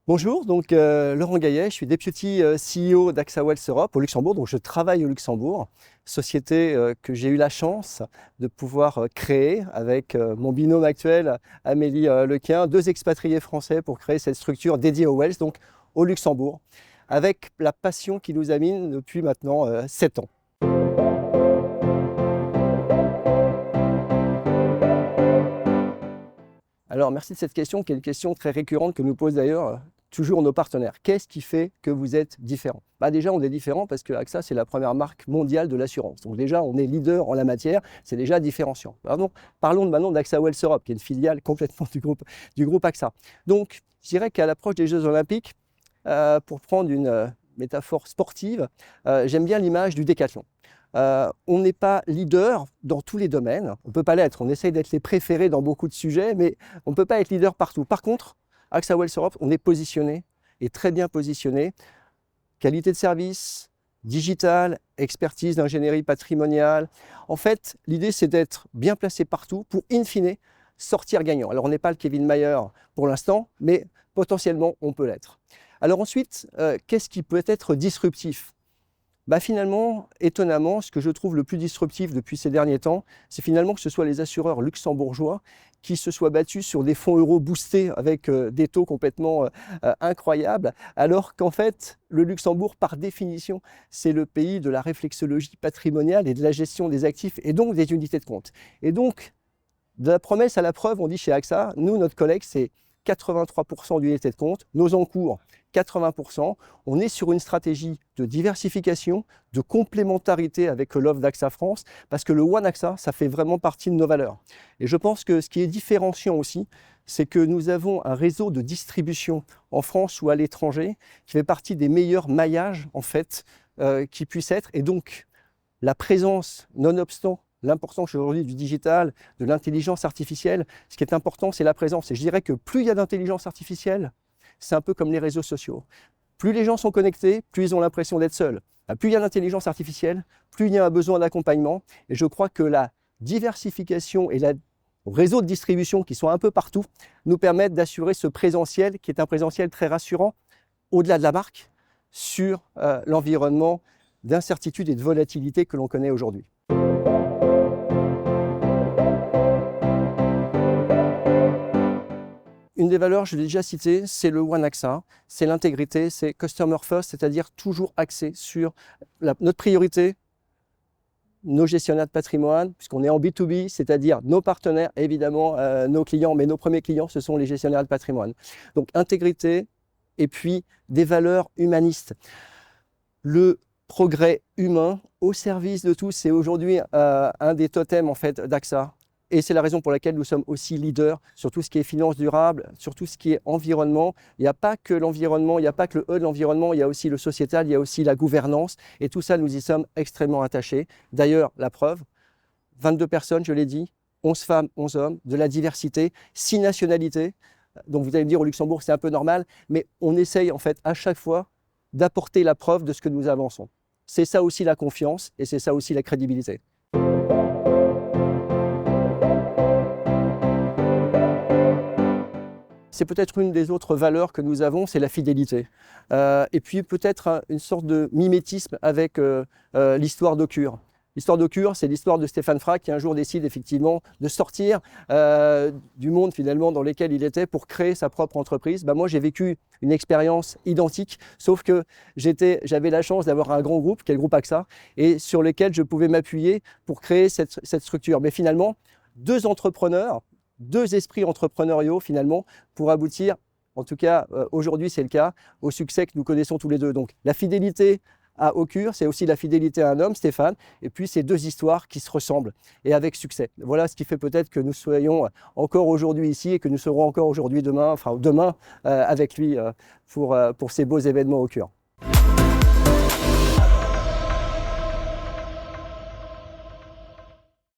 Bonjour, donc Laurent Gaillet, je suis Deputy CEO d'AXA Wealth Europe au Luxembourg, donc je travaille au Luxembourg, société que j'ai eu la chance de pouvoir créer avec mon binôme actuel Amélie Lequin, deux expatriés français pour créer cette structure dédiée au Wealth, donc au Luxembourg, avec la passion qui nous anime depuis maintenant 7 ans. Alors merci de cette question qui est une question très récurrente que nous posent d'ailleurs toujours nos partenaires. Qu'est-ce qui fait que vous êtes différent? Déjà, on est différent parce que AXA, c'est la première marque mondiale de l'assurance. Donc déjà, on est leader en la matière, c'est déjà différenciant. Parlons maintenant d'AXA Wealth Europe, qui est une filiale complètement du groupe AXA. Donc, je dirais qu'à l'approche des Jeux Olympiques, pour prendre une métaphore sportive, j'aime bien l'image du décathlon. On n'est pas leader dans tous les domaines, on ne peut pas l'être, on essaye d'être les préférés dans beaucoup de sujets, mais on ne peut pas être leader partout. Par contre, AXA Wealth Europe, on est positionné, et très bien positionné, qualité de service, digital, expertise d'ingénierie patrimoniale. En fait, l'idée c'est d'être bien placé partout pour, in fine, sortir gagnant. Alors on n'est pas le Kevin Mayer pour l'instant, mais potentiellement on peut l'être. Alors ensuite, qu'est-ce qui peut être disruptif? Finalement, étonnamment, ce que je trouve le plus disruptif depuis ces derniers temps, c'est finalement que ce soit les assureurs luxembourgeois qui se soient battus sur des fonds euros boostés avec des taux complètement incroyables, alors qu'en fait, le Luxembourg, par définition, c'est le pays de la réflexologie patrimoniale et de la gestion des actifs et donc des unités de compte. Et donc, de la promesse à la preuve, on dit chez AXA, nous, notre collègue, c'est 83% d'unités de compte, nos encours 80%. On est sur une stratégie de diversification, de complémentarité avec l'offre d'AXA France, parce que le One AXA, ça fait vraiment partie de nos valeurs. Et je pense que ce qui est différenciant aussi, c'est que nous avons un réseau de distribution en France ou à l'étranger qui fait partie des meilleurs maillages en fait qui puissent être. Et donc, la présence, nonobstant l'importance aujourd'hui du digital, de l'intelligence artificielle, ce qui est important, c'est la présence. Et je dirais que plus il y a d'intelligence artificielle, c'est un peu comme les réseaux sociaux. Plus les gens sont connectés, plus ils ont l'impression d'être seuls. Plus il y a d'intelligence artificielle, plus il y a un besoin d'accompagnement. Et je crois que la diversification et le réseau de distribution qui sont un peu partout nous permettent d'assurer ce présentiel qui est un présentiel très rassurant au-delà de la marque sur l'environnement d'incertitude et de volatilité que l'on connaît aujourd'hui. Une des valeurs, je l'ai déjà cité, c'est le One AXA, c'est l'intégrité, c'est Customer First, c'est-à-dire toujours axé sur notre priorité, nos gestionnaires de patrimoine, puisqu'on est en B2B, c'est-à-dire nos partenaires, évidemment nos clients, mais nos premiers clients, ce sont les gestionnaires de patrimoine. Donc intégrité et puis des valeurs humanistes. Le progrès humain au service de tous, c'est aujourd'hui un des totems en fait, d'AXA. Et c'est la raison pour laquelle nous sommes aussi leaders sur tout ce qui est finance durable, sur tout ce qui est environnement. Il n'y a pas que l'environnement, il n'y a pas que le E de l'environnement, il y a aussi le sociétal, il y a aussi la gouvernance. Et tout ça, nous y sommes extrêmement attachés. D'ailleurs, la preuve, 22 personnes, je l'ai dit, 11 femmes, 11 hommes, de la diversité, 6 nationalités. Donc vous allez me dire, au Luxembourg, c'est un peu normal, mais on essaye en fait à chaque fois d'apporter la preuve de ce que nous avançons. C'est ça aussi la confiance et c'est ça aussi la crédibilité. C'est peut-être une des autres valeurs que nous avons, c'est la fidélité. Et puis peut-être une sorte de mimétisme avec l'histoire d'Occur. L'histoire d'Occur, c'est l'histoire de Stéphane Frack qui un jour décide effectivement de sortir du monde finalement dans lequel il était pour créer sa propre entreprise. Moi, j'ai vécu une expérience identique, sauf que j'avais la chance d'avoir un grand groupe, qui est le groupe AXA, et sur lequel je pouvais m'appuyer pour créer cette structure. Mais finalement, deux entrepreneurs, deux esprits entrepreneuriaux finalement pour aboutir, en tout cas aujourd'hui c'est le cas, au succès que nous connaissons tous les deux. Donc la fidélité à Occur, c'est aussi la fidélité à un homme, Stéphane, et puis ces deux histoires qui se ressemblent et avec succès. Voilà ce qui fait peut-être que nous soyons encore aujourd'hui ici et que nous serons encore aujourd'hui demain, enfin demain avec lui pour ces beaux événements Occur.